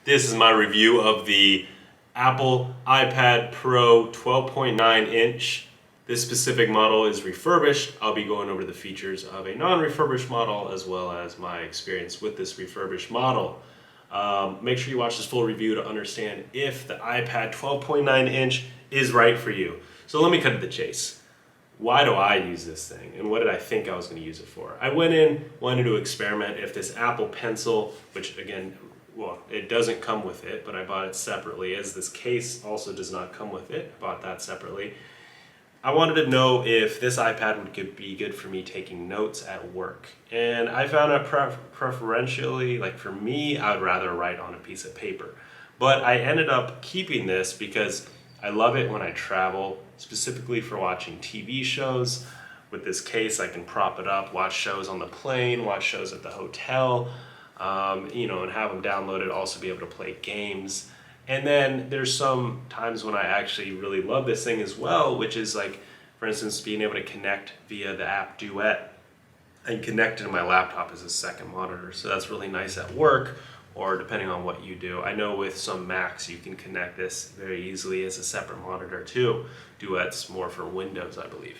This is my review of the Apple iPad Pro 12.9 inch. This specific model is refurbished. I'll be going over the features of a non-refurbished model as well as my experience with this refurbished model. Make sure you watch this full review to understand if the iPad 12.9 inch is right for you. So let me cut to the chase. Why do I use this thing and what did I think I was going to use it for? I went in, wanted to experiment if this Apple Pencil, which again, well, it doesn't come with it, but I bought it separately, as this case also does not come with it. I bought that separately. I wanted to know if this iPad would be good for me taking notes at work. And I found out preferentially, like for me, I would rather write on a piece of paper. But I ended up keeping this because I love it when I travel, specifically for watching TV shows. With this case, I can prop it up, watch shows on the plane, watch shows at the hotel, and have them downloaded, also be able to play games. And then there's some times when I actually really love this thing as well, which is like, for instance, being able to connect via the app Duet and connect it to my laptop as a second monitor. So that's really nice at work, or depending on what you do. I know with some Macs you can connect this very easily as a separate monitor too. Duet's more for Windows, I believe,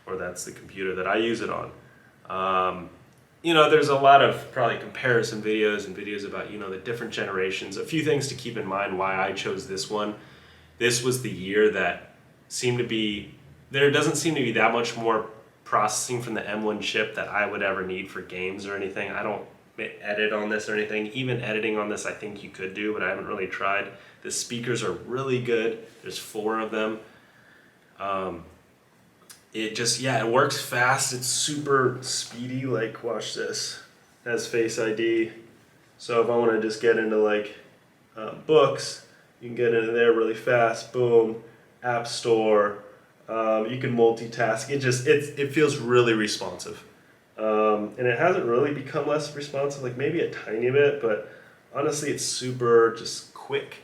or that's the computer that I use it on. There's a lot of probably comparison videos and videos about, the different generations. A few things to keep in mind why I chose this one. This was the year that there doesn't seem to be that much more processing from the M1 chip that I would ever need for games or anything. I don't edit on this or anything. Even editing on this I think you could do, but I haven't really tried. The speakers are really good. There's 4 of them. It works fast. It's super speedy. Like, watch this. It has Face ID. So if I want to just get into books, you can get into there really fast. Boom. App Store. You can multitask. It feels really responsive. And it hasn't really become less responsive, like maybe a tiny bit, but honestly it's super just quick.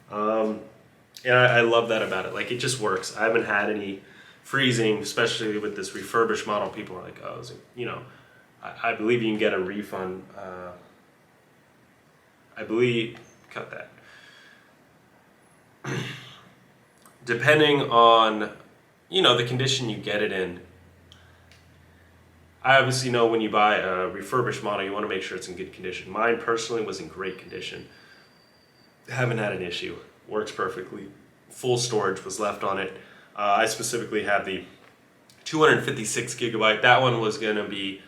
And I love that about it. Like, it just works. I haven't had any freezing, especially with this refurbished model. People are like, oh, I believe you can get a refund. Cut that. Depending on, the condition you get it in. I obviously know when you buy a refurbished model, you want to make sure it's in good condition. Mine personally was in great condition. Haven't had an issue. Works perfectly. Full storage was left on it. I specifically have the 256 gigabyte. That one was going to be,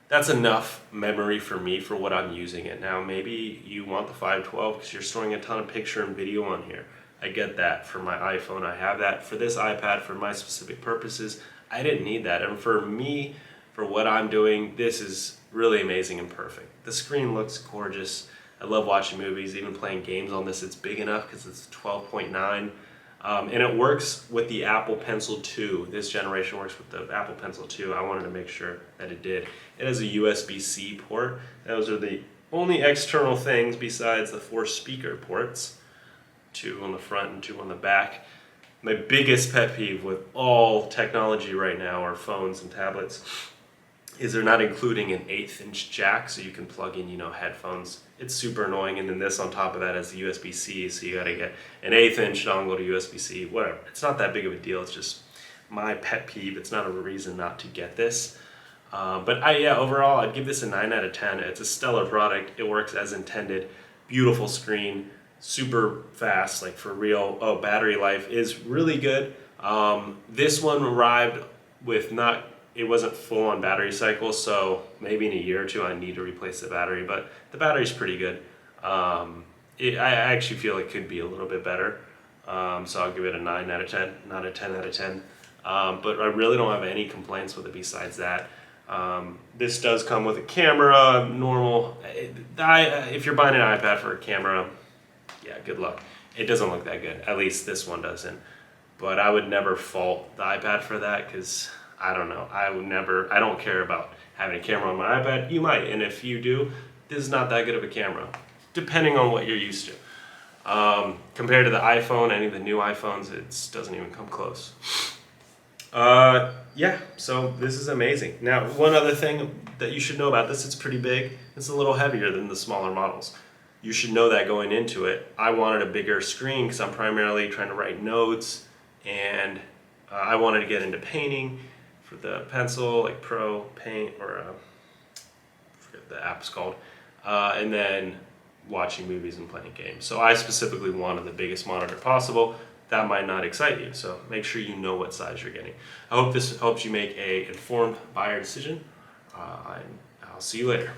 that's enough memory for me for what I'm using it. Now, maybe you want the 512 because you're storing a ton of picture and video on here. I get that. For my iPhone, I have that. For this iPad, for my specific purposes, I didn't need that. And for me, for what I'm doing, this is really amazing and perfect. The screen looks gorgeous. I love watching movies, even playing games on this. It's big enough because it's 12.9. And it works with the Apple Pencil 2. This generation works with the Apple Pencil 2. I wanted to make sure that it did. It has a USB-C port. Those are the only external things besides the 4 speaker ports. 2 on the front and 2 on the back. My biggest pet peeve with all technology right now, or phones and tablets, is they're not including an 1/8 inch jack so you can plug in, headphones. It's super annoying. And then this on top of that has the USB-C, so you gotta get an 1/8 inch dongle to USB-C, whatever. It's not that big of a deal. It's just my pet peeve. It's not a reason not to get this. But overall, I'd give this a 9 out of 10. It's a stellar product. It works as intended. Beautiful screen, super fast, like for real. Oh, battery life is really good. This one arrived with it wasn't full on battery cycle, so maybe in a year or 2 I need to replace the battery, but the battery's pretty good. I actually feel it could be a little bit better, so I'll give it a 9 out of 10, not a 10 out of 10. But I really don't have any complaints with it besides that. This does come with a camera, normal. If you're buying an iPad for a camera, yeah, good luck. It doesn't look that good, at least this one doesn't. But I would never fault the iPad for that, because I don't know. I don't care about having a camera on my iPad. You might, and if you do, this is not that good of a camera, depending on what you're used to. Compared to the iPhone, any of the new iPhones, it doesn't even come close. So this is amazing. Now, one other thing that you should know about this, it's pretty big. It's a little heavier than the smaller models. you should know that going into it. I wanted a bigger screen because I'm primarily trying to write notes, and I wanted to get into painting for the pencil, like Pro Paint, or I forget the app's called, and then watching movies and playing games. So I specifically wanted the biggest monitor possible. That might not excite you, so make sure you know what size you're getting. I hope this helps you make an informed buyer decision, and I'll see you later.